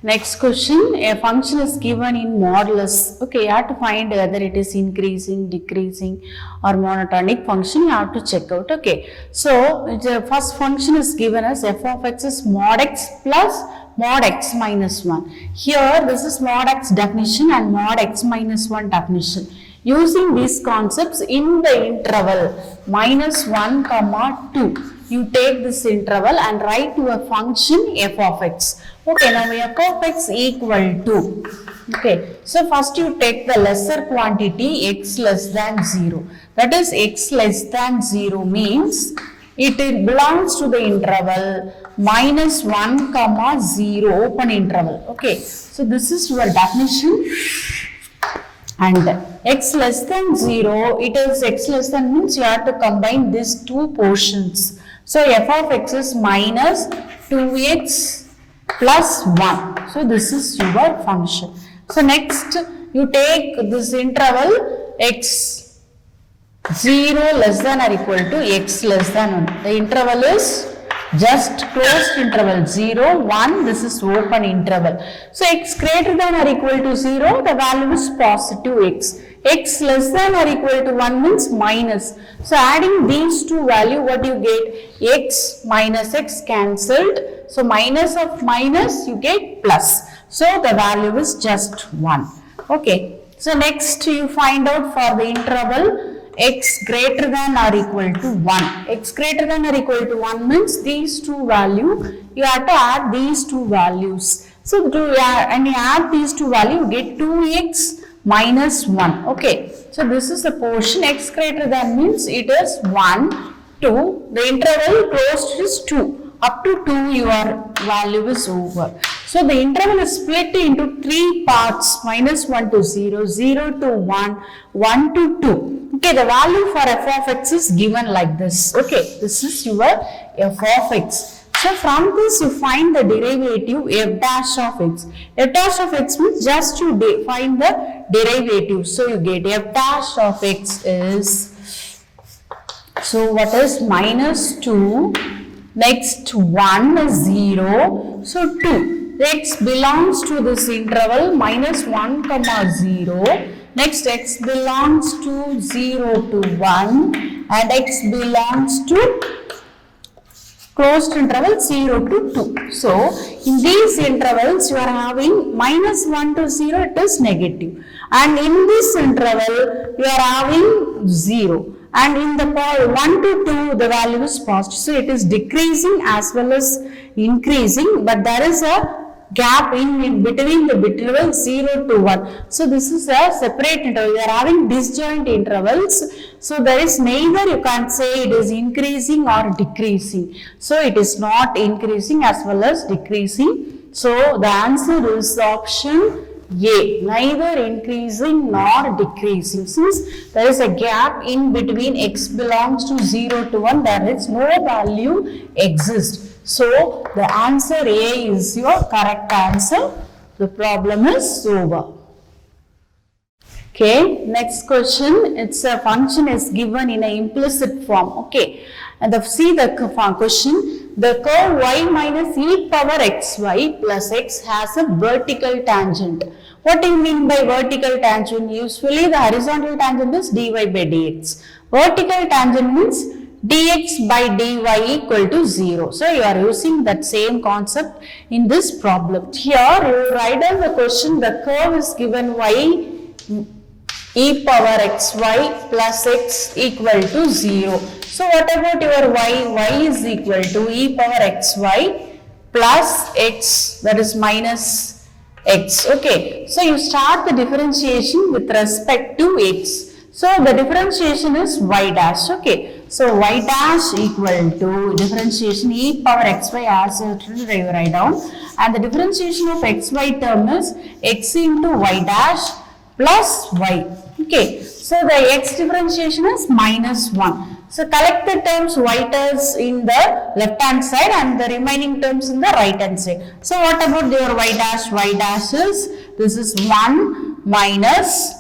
Next question, a function is given in modulus. Okay, you have to find whether it is increasing, decreasing or monotonic function. You have to check out. Okay, so the first function is given as f of x is mod x plus mod x minus 1. Here this is mod x definition and mod x minus 1 definition. Using these concepts in the interval minus 1 comma 2. You take this interval and write to a function f of x. Okay, now f of x equal to, okay, so first you take the lesser quantity x less than 0. That is x less than 0 means it belongs to the interval minus 1 comma 0 open interval. Okay, so this is your definition. And x less than 0, it is x less than means you have to combine these two portions. So f of x is minus 2x plus 1. So this is your function. So next you take this interval x 0 less than or equal to x less than 1. The interval is just closed interval 0, 1, this is open interval. So x greater than or equal to 0, the value is positive x. X less than or equal to 1 means minus. So adding these two value, what you get? X minus x cancelled. So minus of minus you get plus. So the value is just 1. Okay. So next you find out for the interval x greater than or equal to 1. X greater than or equal to 1 means these two value, you have to add these two values. So and you add these two value, you get 2x minus 1. Okay. So this is the portion x greater than means it is 1, 2. The interval closed is 2. Up to 2 your value is over. So the interval is split into 3 parts, minus 1 to 0, 0 to 1, 1 to 2. Okay, the value for f of x is given like this. Okay, this is your f of x. So from this you find the derivative f dash of x. F dash of x means just you find the derivative. So you get f dash of x is, so what is minus 2, next 1 is 0, so 2. X belongs to this interval minus 1 comma 0. Next x belongs to 0 to 1 and x belongs to closed interval 0 to 2. So in these intervals you are having minus 1 to 0, it is negative, and in this interval you are having 0, and in the 1 to 2 the value is positive. So it is decreasing as well as increasing, but there is a gap in between the interval 0 to 1. So this is a separate interval. We are having disjoint intervals. So there is neither, you can't say it is increasing or decreasing. So it is not increasing as well as decreasing. So the answer is option A, neither increasing nor decreasing. Since there is a gap in between x belongs to 0 to 1, there is no value exists. So the answer A is your correct answer. The problem is over. Okay, next question. It's a function is given in an implicit form. Okay, and see the question. The curve y minus e power xy plus x has a vertical tangent. What do you mean by vertical tangent? Usually the horizontal tangent is dy by dx. Vertical tangent means dx by dy equal to 0. So you are using that same concept in this problem. Here you write down the question. The curve is given y e power xy plus x equal to 0. So what about your y? Y is equal to e power xy plus x, that is minus x. Okay. So you start the differentiation with respect to x. So the differentiation is y dash. Okay. So y dash equal to differentiation e power xy as you write down, and the differentiation of xy term is x into y dash plus y. Okay. So the x differentiation is minus 1. So collect the terms y terms in the left hand side and the remaining terms in the right hand side. So what about your y dash? Y dash is, this is 1 minus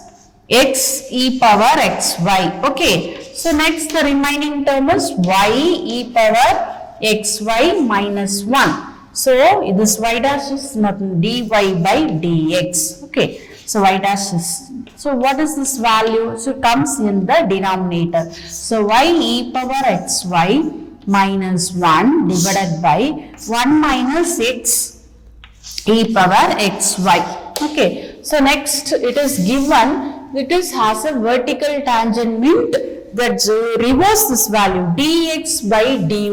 x e power xy. Okay. So next the remaining term is y e power xy minus 1. So this y dash is nothing, dy by dx. Okay, so y dash is, so what is this value? So it comes in the denominator. So y e power xy minus 1 divided by 1 minus x e power xy. Okay, so next it is given, it is has a vertical tangent, means that reverse this value, dx by dy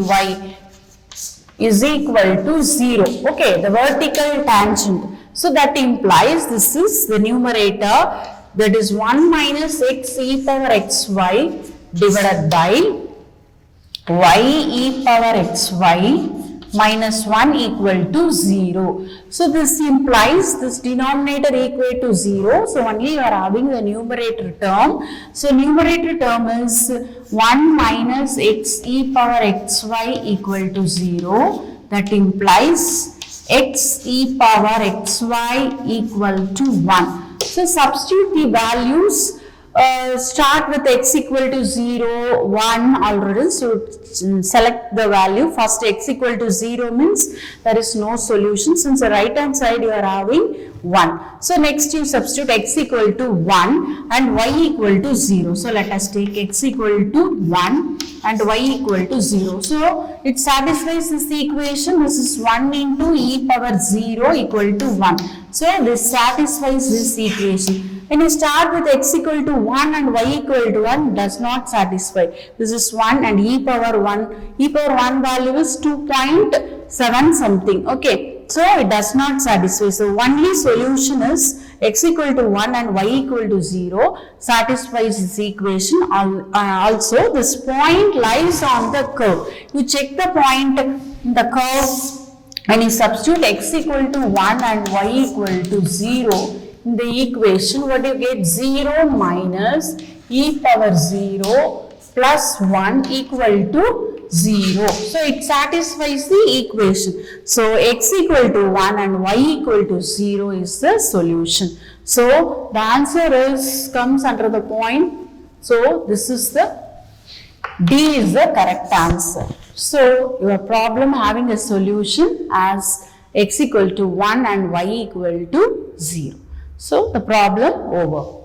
is equal to 0. Okay, the vertical tangent. So that implies this is the numerator, that is 1 minus x e power xy divided by y e power xy minus 1 equal to 0. So this implies this denominator equal to 0. So only you are having the numerator term. So numerator term is 1 minus x e power xy equal to 0. That implies x e power xy equal to 1. So substitute the values. Start with x equal to 0, 1 already. So select the value. First x equal to 0 means there is no solution, since the right hand side you are having 1. So next you substitute x equal to 1 and y equal to 0. So let us take x equal to 1 and y equal to 0. So it satisfies this equation. This is 1 into e power 0 equal to 1. So this satisfies this equation. When you start with x equal to 1 and y equal to 1, does not satisfy. This is 1 and e power 1. E power 1 value is 2.7 something. Okay, so it does not satisfy. So only solution is x equal to 1 and y equal to 0 satisfies this equation. Also this point lies on the curve. You check the point in the curve. When you substitute x equal to 1 and y equal to 0 in the equation, what do you get? 0 minus e power 0 plus 1 equal to 0. So it satisfies the equation. So x equal to 1 and y equal to 0 is the solution. So the answer is comes under the point. So this is the D is the correct answer. So your problem having a solution as x equal to 1 and y equal to 0. So the problem over.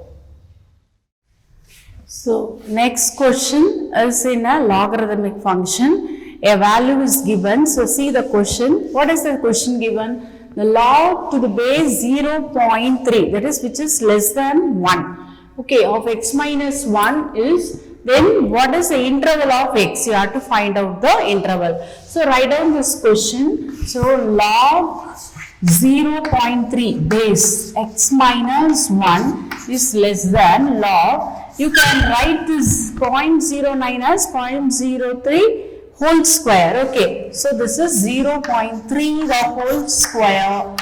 So next question is in a logarithmic function. A value is given. So see the question. What is the question given? The log to the base 0.3, that is which is less than 1. Okay, of x minus 1 is, then what is the interval of x? You have to find out the interval. So write down this question. So log 0.3 base x minus 1 is less than log. You can write this 0.09 as 0.03 whole square. Okay, so this is 0.3 the whole square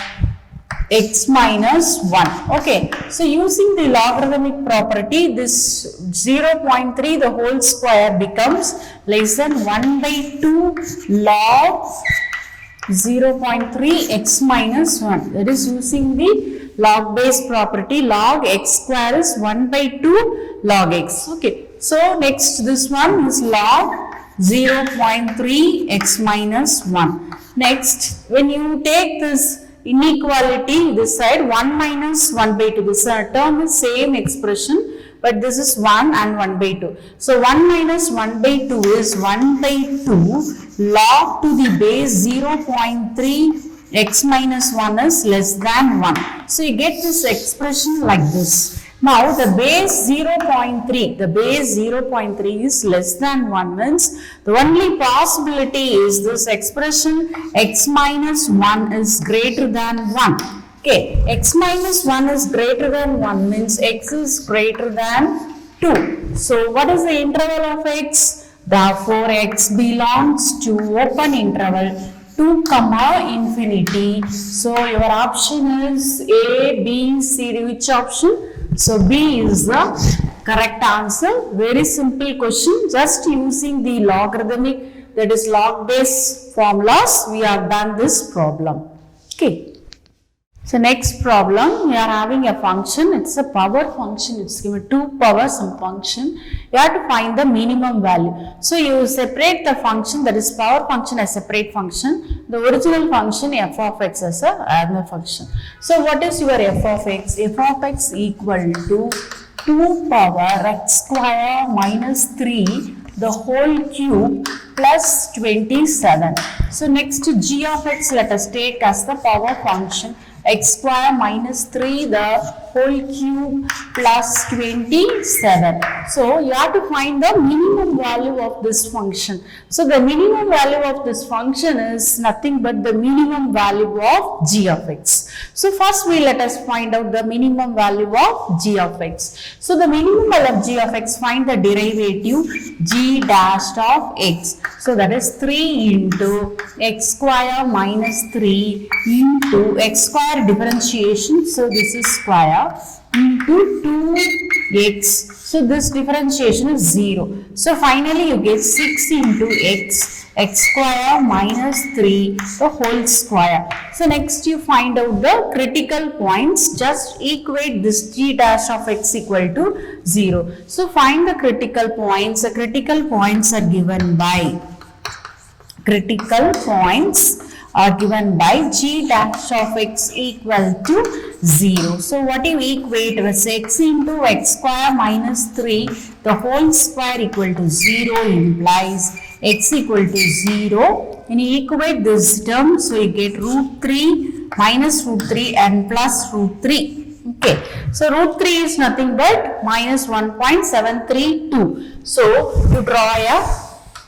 x minus 1. Okay, so using the logarithmic property, this 0.3 the whole square becomes less than 1 by 2 log 0.3 x minus 1. That is using the log base property. Log x square is 1 by 2 log x. Okay, so next this one is log 0.3 x minus 1. Next, when you take this inequality this side, 1 minus 1 by 2, this term is same expression, but this is 1 and 1 by 2. So 1 minus 1 by 2 is 1 by 2 log to the base 0.3 x minus 1 is less than 1. So you get this expression like this. Now the base 0.3 is less than 1 means the only possibility is this expression x minus 1 is greater than 1. Okay, x minus 1 is greater than 1 means x is greater than 2. So what is the interval of x? Therefore x belongs to open interval 2 comma infinity. So your option is A, B, C. Which option? So B is the correct answer. Very simple question. Just using the logarithmic, that is log base formulas, we have done this problem. Okay. So next problem, we are having a function, it's a power function, it's given 2 power some function. You have to find the minimum value. So you separate the function, that is power function as separate function, the original function f of x as a another function. So what is your f of x? F of x equal to 2 power x square minus 3 the whole cube plus 27. So next g of x let us take as the power function x square minus 3 the whole cube plus 27. So you have to find the minimum value of this function. So the minimum value of this function is nothing but the minimum value of g of x. So first let us find out the minimum value of g of x. So the minimum value of g of x, find the derivative g dash of x. So that is 3 into x square minus 3 into x square differentiation. So this is square into 2x. So this differentiation is 0. So finally you get 6 into x square minus 3 the whole square. So next you find out the critical points. Just equate this g dash of x equal to 0. So find the critical points. The critical points are given by g dash of x equal to 0. So what you equate was x into x square minus 3 the whole square equal to 0 implies x equal to 0. And you equate this term, so you get root 3 minus root 3 and plus root 3. Okay, so root 3 is nothing but minus 1.732. So you draw a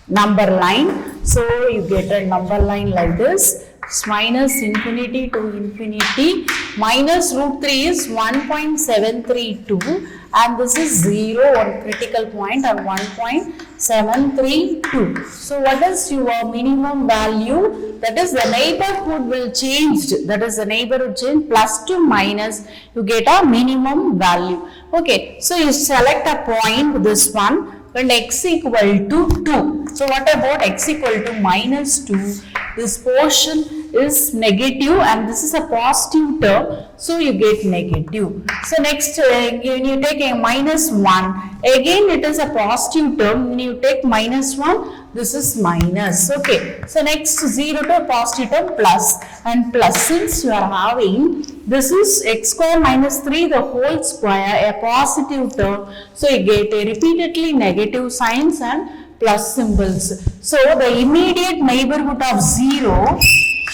number line. So you get a number line like this. It's minus infinity to infinity. Minus root 3 is 1.732 and this is 0 on critical point and 1.732. So what is your minimum value? That is the neighborhood will change. That is the neighborhood change plus to minus. You get a minimum value. Okay, so you select a point, this one, when x equal to 2. So what about x equal to minus 2? This portion is negative and this is a positive term. So you get negative. So next when you take a minus 1. Again it is a positive term. When you take minus 1, this is minus. Okay. So next 0 to a positive term plus. And plus, since you are having this is x square minus 3 the whole square, a positive term. So you get a repeatedly negative signs and plus symbols. So the immediate neighborhood of 0,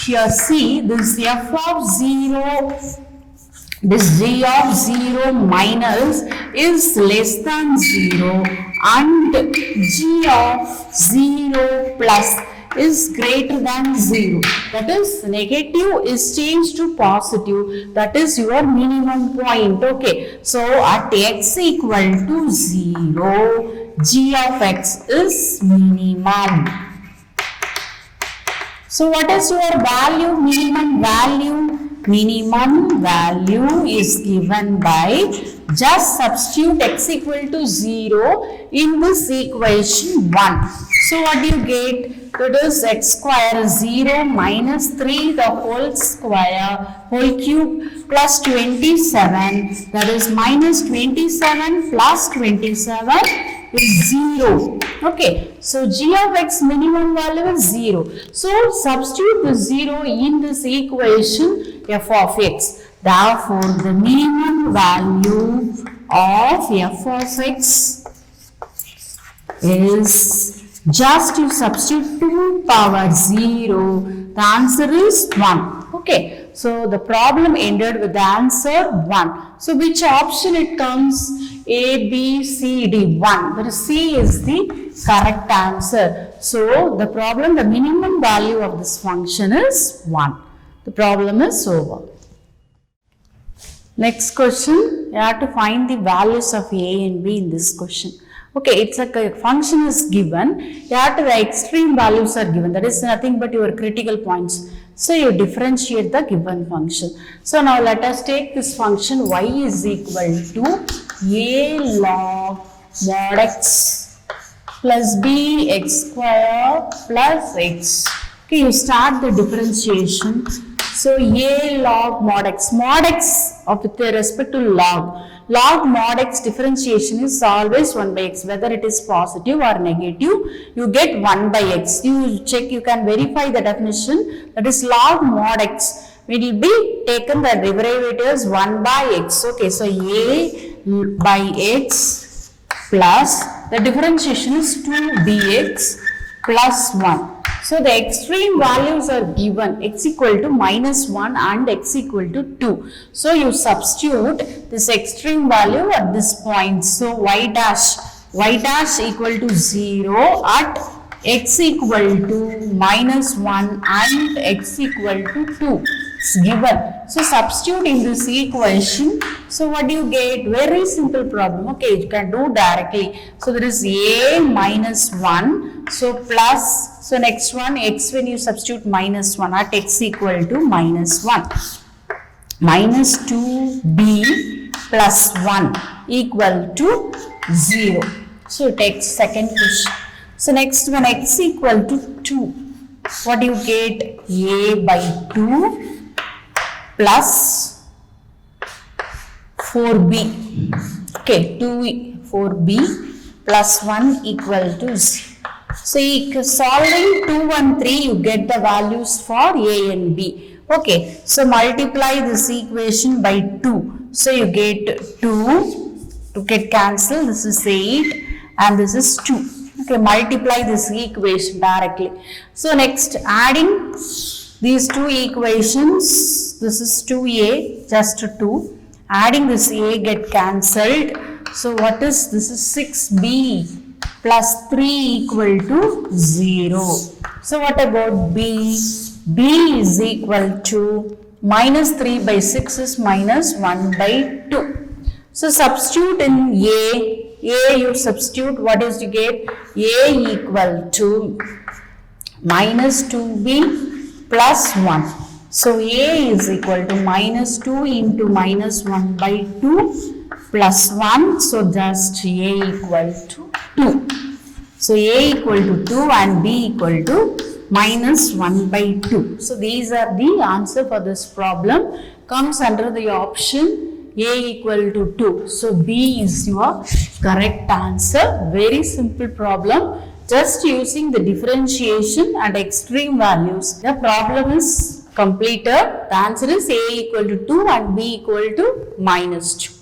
here see this f of 0, this g of 0 minus is less than 0 and g of 0 plus is greater than 0. That is negative is changed to positive. That is your minimum point. Okay. So at x equal to 0, g of x is minimum. So what is your value? Minimum value? Minimum value is given by, just substitute x equal to 0 in this equation 1. So what do you get? That is x square 0 minus 3 the whole square whole cube plus 27. That is minus 27 plus 27 is 0. Okay. So g of x minimum value is 0. So substitute the 0 in this equation f of x. Therefore, the minimum value of f of x is, just you substitute 2 power 0, the answer is 1. Okay. So the problem ended with the answer 1. So which option it comes? A, B, C, D, 1. But C is the correct answer. So the problem, the minimum value of this function is 1. The problem is over. Next question, you have to find the values of A and B in this question. Okay, it's a function is given. Here the extreme values are given. That is nothing but your critical points. So you differentiate the given function. So now let us take this function y is equal to a log mod x plus b x square plus x. Okay, you start the differentiation. So A log mod x. Mod x with respect to log. Log mod x differentiation is always 1 by x. Whether it is positive or negative, you get 1 by x. You check, you can verify the definition. That is log mod x. It will be taken the derivative as 1 by x. Okay, so A by x plus the differentiation is 2 dx plus 1. So the extreme values are given, x equal to minus 1 and x equal to 2. So you substitute this extreme value at this point. So y dash equal to 0 at x equal to minus 1 and x equal to 2. It's given. So substitute in this equation. So what do you get? Very simple problem. Okay, you can do directly. So there is a minus 1. So plus, so next one x, when you substitute minus 1 at x equal to minus 1. Minus 2b plus 1 equal to 0. So take second question. So next one x equal to 2. What do you get? A by 2 plus 4b. Okay, 4b plus 1 equal to 0. So solving 2 and 3, you get the values for a and b. Okay, so multiply this equation by 2. So you get 2 to get cancelled. This is 8 and this is 2. Okay, multiply this equation directly. So next, adding these two equations, this is 2a, just 2. Adding this a get cancelled. So what is this? Is 6b plus 3 equal to 0. So what about b? b is equal to minus 3 by 6 is minus 1 by 2. So substitute in a you substitute, what is you get? A equal to minus 2b plus 1. So a is equal to minus 2 into minus 1 by 2 plus 1. So just a equal to 2. So a equal to 2 and b equal to minus 1 by 2. So these are the answer for this problem. Comes under the option a equal to 2. So B is your correct answer. Very simple problem. Just using the differentiation and extreme values. The problem is completed. The answer is A equal to 2 and B equal to minus 2.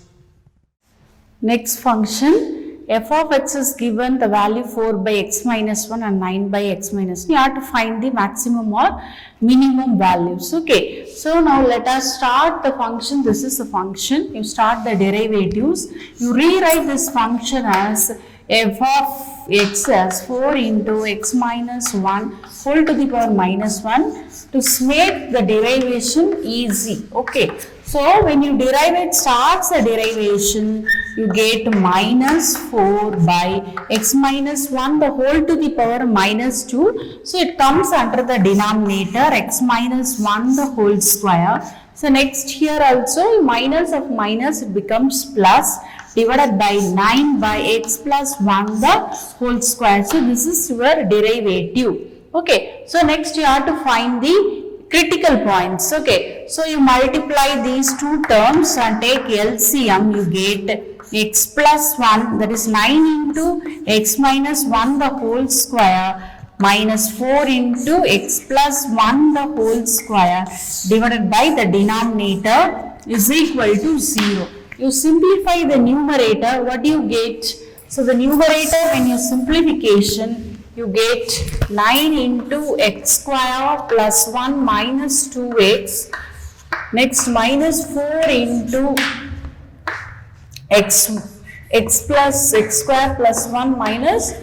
Next function. F of x is given the value 4 by x minus 1 and 9 by x minus 1. You have to find the maximum or minimum values. Okay. So now let us start the function. This is a function. You start the derivatives. You rewrite this function as f of x as 4 into x minus 1 whole to the power minus 1 to make the derivation easy. Okay. So when you derive it, starts the derivation, you get minus 4 by x minus 1 the whole to the power minus 2. So it comes under the denominator x minus 1 the whole square. So next here also minus of minus it becomes plus divided by 9 by x plus 1 the whole square. So this is your derivative. Okay. So next you have to find the critical points. Okay. So you multiply these two terms and take LCM. You get x plus 1, that is 9 into x minus 1 the whole square minus 4 into x plus 1 the whole square divided by the denominator is equal to 0. You simplify the numerator, what do you get? So the numerator, when you simplification, you get 9 into x square plus 1 minus 2x. Next minus 4 into x plus x square plus 1 minus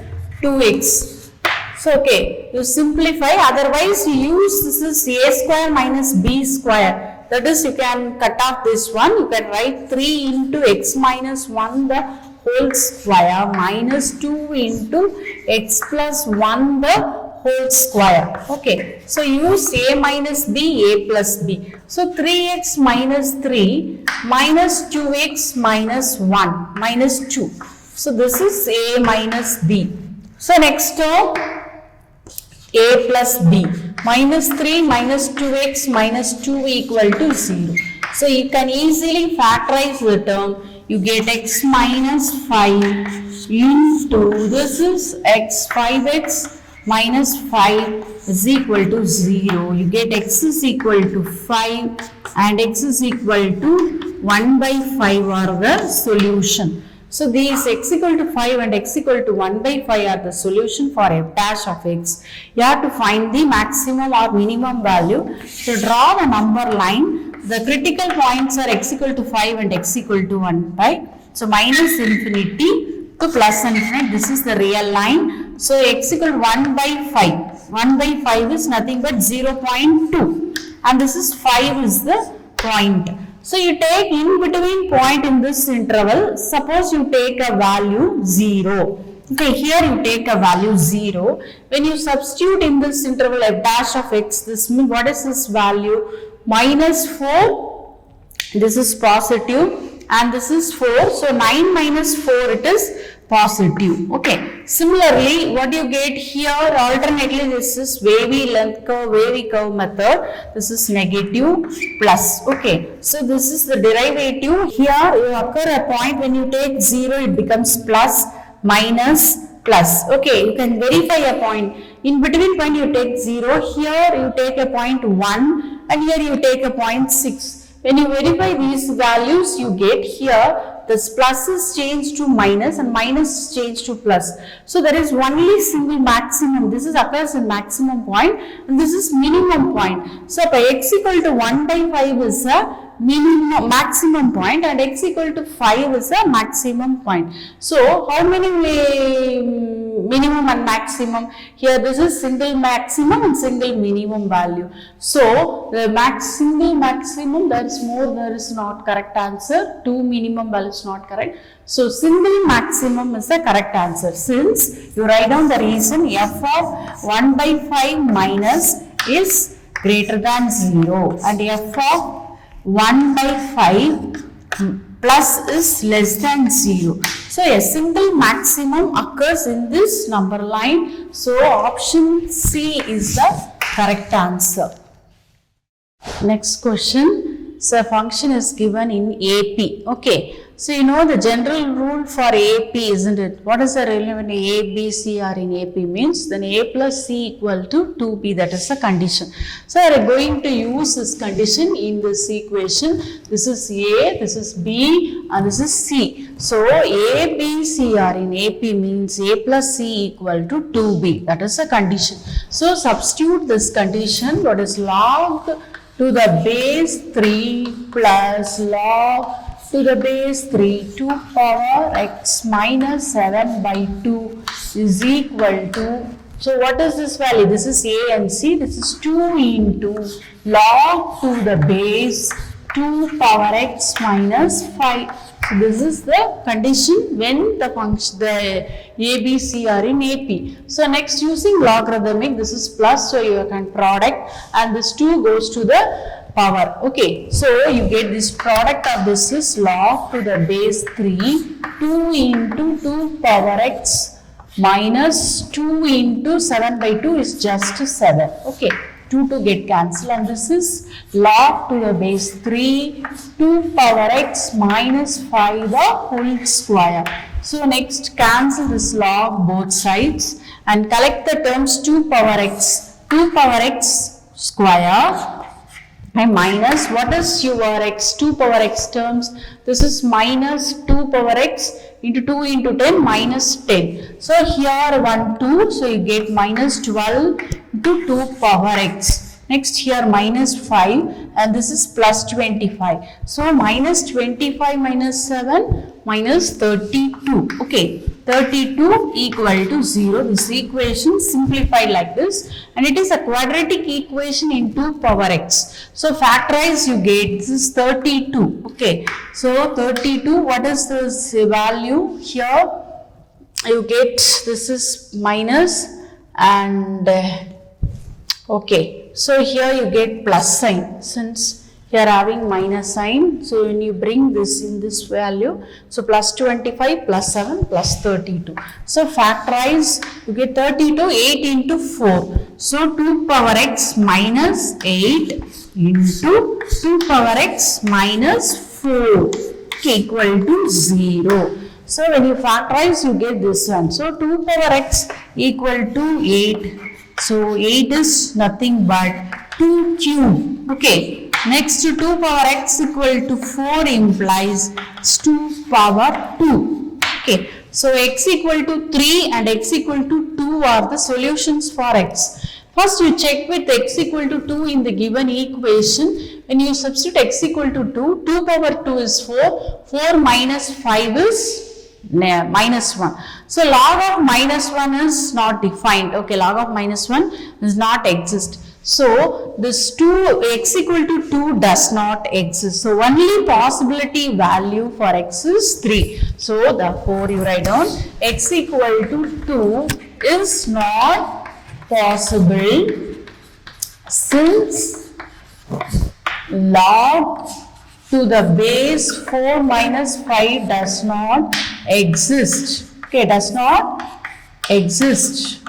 2x. So okay, you simplify, otherwise you use this is a square minus b square. That is, you can cut off this one. You can write 3 into x minus 1 the whole square minus 2 into x plus 1 the whole square. Okay. So use a minus b, a plus b. So 3x minus 3 minus 2x minus 1 minus 2. So this is a minus b. So next term a plus b. minus 3 minus 2x minus 2 equal to 0. So you can easily factorize the term. You get x minus 5 into this is x 5x minus 5 is equal to 0. You get x is equal to 5 and x is equal to 1 by 5 are the solution. So these x equal to 5 and x equal to 1 by 5 are the solution for f dash of x. You have to find the maximum or minimum value. So draw the number line. The critical points are x equal to 5 and x equal to 1 by. So minus infinity to plus infinity. This is the real line. So x equal to 1 by 5. 1 by 5 is nothing but 0.2. And this is 5 is the point. So you take in between point in this interval. Suppose you take a value 0. Okay, here you take a value 0. When you substitute in this interval f dash of x, this means what is this value? Minus 4. This is positive and this is 4. So 9 minus 4 it is positive. Okay. Similarly, what you get here alternately, this is wavy length curve, wavy curve method. This is negative plus. Okay. So this is the derivative. Here you occur a point when you take 0, it becomes plus, minus, plus. Okay. You can verify a point. In between point you take 0. Here you take a point 1 and here you take a point 6. When you verify these values, you get here this plus is changed to minus and minus is changed to plus. So there is only single maximum. This is occurs in maximum point and this is minimum point. So x equal to 1 by 5 is a minimum maximum point and x equal to 5 is a maximum point. So how many minimum and maximum? Here this is single maximum and single minimum value. So the single maximum, there is more, there is not correct answer. 2 minimum value is not correct. So single maximum is the correct answer. Since you write down the reason f of 1 by 5 minus is greater than 0 and f of 1 by 5 plus is less than 0. So a single maximum occurs in this number line. So option C is the correct answer. Next question. So a function is given in AP. Okay. So you know the general rule for AP, isn't it? What is the rule when A, B, C are in AP means? Then A plus C equal to 2B. That is the condition. So we are going to use this condition in this equation. This is A, this is B and this is C. So A, B, C are in AP means A plus C equal to 2B. That is the condition. So substitute this condition. What is log to the base 3 plus log to the base 3 to power x minus 7 by 2 is equal to, so what is this value? This is A and C. This is 2 into log to the base 2 power x minus 5. So this is the condition when the function, the A, B, C are in AP. So next using logarithmic, this is plus, so you can product and this 2 goes to the power. Okay, so you get this product of this is log to the base 3 2 into 2 power x minus 2 into 7 by 2 is just 7. Okay, 2 to get cancelled and this is log to the base 3 2 power x minus 5 the whole square. So next cancel this log both sides and collect the terms 2 power x square and minus, what is your x, 2 power x terms? This is minus 2 power x into 2 into 10 minus 10. So here 1 2, so you get minus 12 into 2 power x. Next here minus 5 and this is plus 25. So minus 25 minus 7 minus 32. Okay, 32 equal to 0. This equation simplified like this and it is a quadratic equation in 2 power x. So factorize, you get this is 32. Okay, so 32, what is this value here? You get this is minus and okay, so here you get plus sign since you are having minus sign. So when you bring this in this value, so plus 25 plus 7 plus 32. So factorize, you get 32, 8 into 4. So 2 power x minus 8 into 2 power x minus 4 equal to 0. So when you factorize, you get this one. So 2 power x equal to 8. So 8 is nothing but 2 cube. Okay. Next to 2 power x equal to 4 implies 2 power 2. Okay. So x equal to 3 and x equal to 2 are the solutions for x. First you check with x equal to 2 in the given equation. When you substitute x equal to 2, 2 power 2 is 4. 4 minus 5 is minus 1. So log of minus 1 is not defined. Okay, log of minus 1 does not exist. So this 2 x equal to 2 does not exist. So only possibility value for x is 3. So therefore you write down x equal to 2 is not possible since log to the base 4 minus 5 does not exist. Okay, does not exist.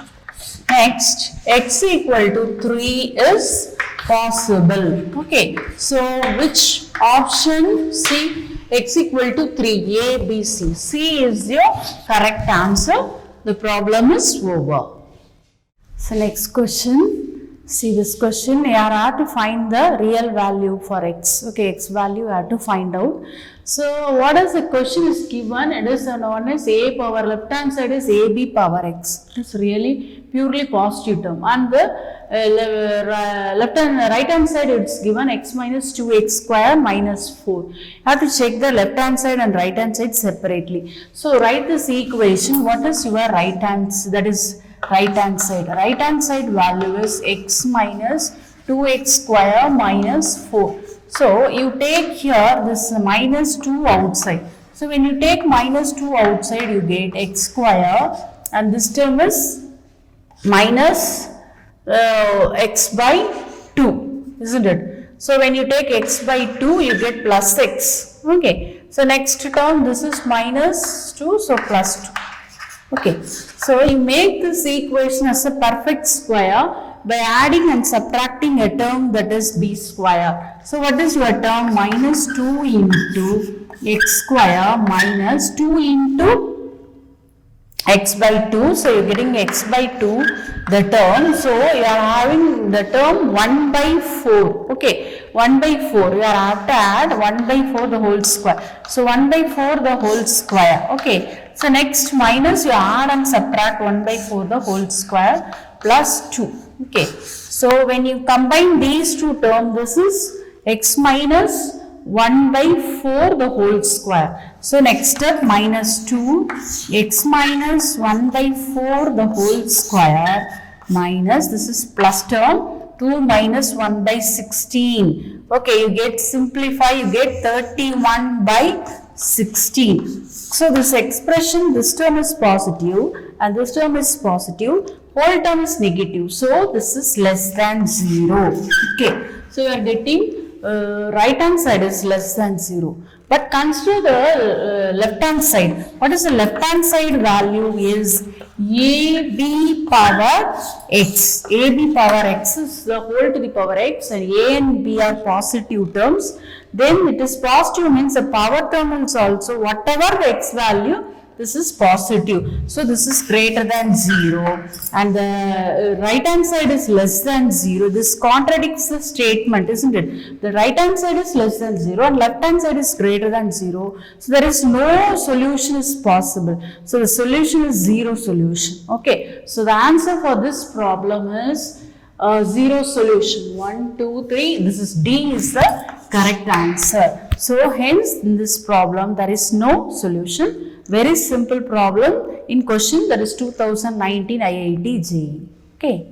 Next, x equal to 3 is possible. Okay, so which option? C, x equal to 3, A, B, C. C is your correct answer. The problem is over. So next question. See this question, you have to find the real value for x. Okay, x value you have to find out. So what is the question is given? It is known as a power, left hand side is ab power x. It is really purely positive term. And the right hand side it's given x minus 2x square minus 4. You have to check the left hand side and right hand side separately. So write this equation. What is your right hand? That is right hand side. Right hand side value is x minus 2x square minus 4. So you take here this minus 2 outside. So when you take minus 2 outside, you get x square, and this term is minus x by 2, isn't it? So when you take x by 2, you get plus x. Okay. So next term, this is minus 2, so plus 2. Okay, so you make this equation as a perfect square by adding and subtracting a term that is b square. So what is your term? Minus 2 into x square minus 2 into x by 2. So you are getting x by 2 the term. So you are having the term 1 by 4. Okay, 1 by 4. You are have to add 1 by 4 the whole square. So 1 by 4 the whole square. Okay. So next minus you add and subtract 1 by 4 the whole square plus 2. Okay. So when you combine these two terms, this is x minus 1 by 4 the whole square. So next step minus 2 x minus 1 by 4 the whole square minus, this is plus term, 2 minus 1 by 16. Okay, you get simplify, you get 31 by 16. So this expression, this term is positive and this term is positive, whole term is negative. So this is less than 0. Okay. So you are getting right hand side is less than 0. But consider the left hand side. What is the left hand side value is ab power x. ab power x is the whole to the power x, and a and b are positive terms. Then it is positive means the power term is also whatever the x value, this is positive. So this is greater than 0 and the right hand side is less than 0. This contradicts the statement, isn't it? The right hand side is less than 0 and left hand side is greater than 0. So there is no solution is possible. So the solution is 0 solution. Okay. So the answer for this problem is 0 solution. 1, 2, 3. This is D is the correct answer. So hence in this problem there is no solution. Very simple problem in question, that is 2019 IIT JEE. Okay.